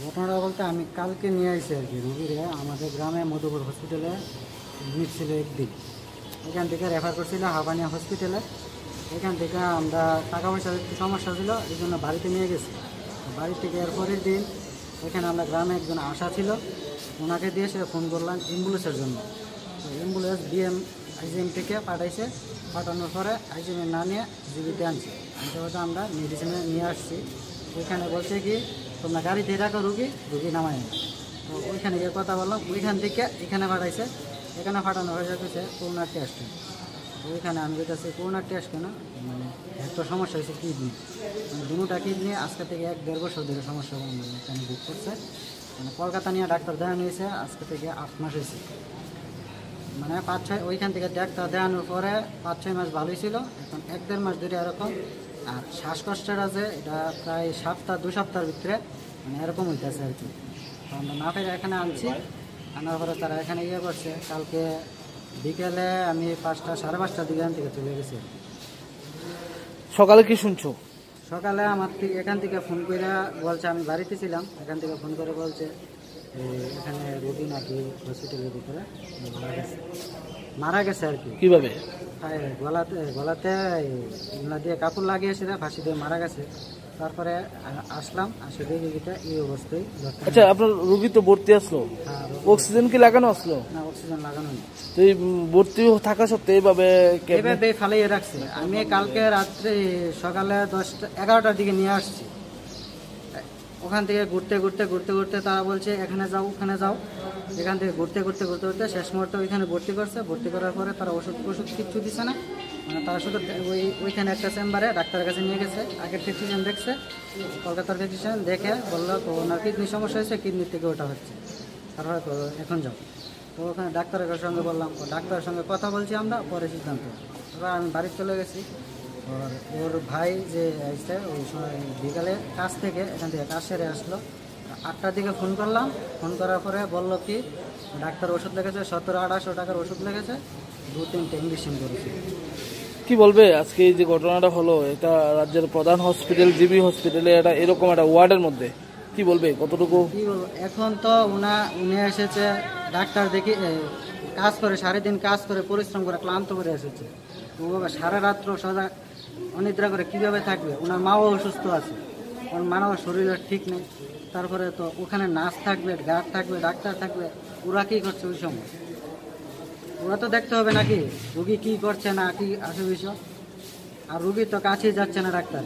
ঘটনাটা বলতে আমি কালকে নিয়ে আসি আর কি রুগীরে আমাদের গ্রামে মধুপুর হসপিটালে এডমিট ছিল একদিন। এখান থেকে রেফার করছিল হাবানিয়া হসপিটালে। এখান থেকে আমরা টাকা পয়সার একটু সমস্যা ছিল, এই জন্য বাড়িতে নিয়ে গেছি। বাড়ি থেকে এর পরের দিন এখানে আমরা গ্রামে একজন আশা ছিল, ওনাকে দিয়ে সে ফোন করলাম অ্যাম্বুলেন্সের জন্য। তো অ্যাম্বুলেন্স আইজিএম থেকে পাঠাইছে, পাঠানোর পরে আইজিএমে না নিয়ে জিবিতে আনছে। আনতে হয়তো আমরা মেডিসিনে নিয়ে আসছি। ওইখানে বলছে কি তোমরা গাড়িতে রাখো, রুগী নামাই না। তো ওইখানে গিয়ে কথা বললাম, ওইখান থেকে এখানে পাঠাইছে। এখানে পাঠানো হয়ে যাচ্ছে করোনার টেস্ট। ওইখানে আমি যেটা করোনার টেস্ট কেন মানে একটা সমস্যা হয়েছে কিডনি, মানে দুটা কিডনি আজকে থেকে 1-1.5 বছর ধরে সমস্যা এখানে বুক করছে। মানে কলকাতা নিয়ে ডাক্তার দেখানো হয়েছে, আজকে থেকে 8 মাস হয়েছে। মানে 5-6 ওইখান থেকে ডাক্তার দেখানোর পরে 5-6 মাস ভালোই ছিল, এখন 1-1.5 মাস ধরে এরকম। আর শ্বাসকষ্টের আছে এটা প্রায় 2 সপ্তাহের ভিতরে মানে এরকম হইতেছে আর কি। তো আমরা না পেরে এখানে আনছি, আনার পরে তারা এখানে ইয়ে করছে। কালকে বিকেলে আমি 5টা-5:30টার দিকে এখান থেকে চলে গেছি। সকালে কি শুনছো? সকালে আমার এখান থেকে ফোন করে বলছে, আমি বাড়িতে ছিলাম, এখান থেকে ফোন করে বলছে এখানে রোগী নাকি হসপিটালের ভিতরে মারা গেছে আর কি। কিভাবে? গলাতে দিয়ে কাপড় লাগিয়েছিল, ফাঁসি দিয়ে মারা গেছে। তারপরে আসলাম, আসে দেখি এই অবস্থায়। আচ্ছা, আপনার রোগী তো ভর্তি আসলো, অক্সিজেন কি লাগানো আসলো? না, অক্সিজেন লাগানো নেই। তো এই ভর্তি থাকা সত্ত্বেও এইভাবে ফালিয়ে রাখছে। আমি কালকে রাত্রে সকালে 11টার দিকে নিয়ে আসছি। ওখান থেকে ঘুরতে ঘুরতে তারা বলছে এখানে যাও ওখানে যাও। এখান থেকে ঘুরতে ঘুরতে শেষ মুহূর্তে ওইখানে ভর্তি করছে। ভর্তি করার পরে তারা ওষুধ কিচ্ছু দিচ্ছে না। মানে তারা শুধু ওইখানে একটা চেম্বারে ডাক্তারের কাছে নিয়ে গেছে, আগের ফিজিশিয়ান দেখছে, কলকাতার ফিজিশিয়ান দেখে বললো তো ওনার কিডনি সমস্যা হয়েছে, কিডনির থেকে ওটা হচ্ছে, তারপরে তো এখন যাও। তো ওখানে ডাক্তারের সঙ্গে বললাম, ডাক্তারের সঙ্গে কথা বলছি আমরা, পরে সিদ্ধান্ত। এবার আমি বাড়ি চলে গেছি। আর ওর ভাই যে আসছে ওই সময় বিকালে কাজ থেকে এখান থেকে কাজ সেরে আসলো। 8টার দিকে ফোন করলাম, ফোন করার পরে বললো কি ডাক্তার ওষুধ লেগেছে, 1700-1800 টাকার ওষুধ লেগেছে, 2-3টে ইঞ্জেকশন করেছে। কি বলবে আজকে এই যে ঘটনাটা হলো, এটা রাজ্যের প্রধান হসপিটাল জিবি হসপিটালে এটা এরকম একটা ওয়ার্ডের মধ্যে, কি বলবে কতটুকু? কি বলবো, এখন তো উনি এসেছে ডাক্তার দেখি কাজ করে, সারাদিন কাজ করে পরিশ্রম করে ক্লান্ত করে এসেছে। সারা রাত্র সদা অনিদ্রা করে কীভাবে থাকবে? ওনার মাও অসুস্থ আছে, ওনার মাও শরীরের ঠিক নেই। তারপরে তো ওখানে নার্স থাকবে, গার্ড থাকবে, ডাক্তার থাকবে, ওরা কী করছে ওই সময়? ওরা তো দেখতে হবে নাকি রুগী কী করছে না কি আসে বিষয়। আর রুগী তো কাছেই যাচ্ছে না ডাক্তার।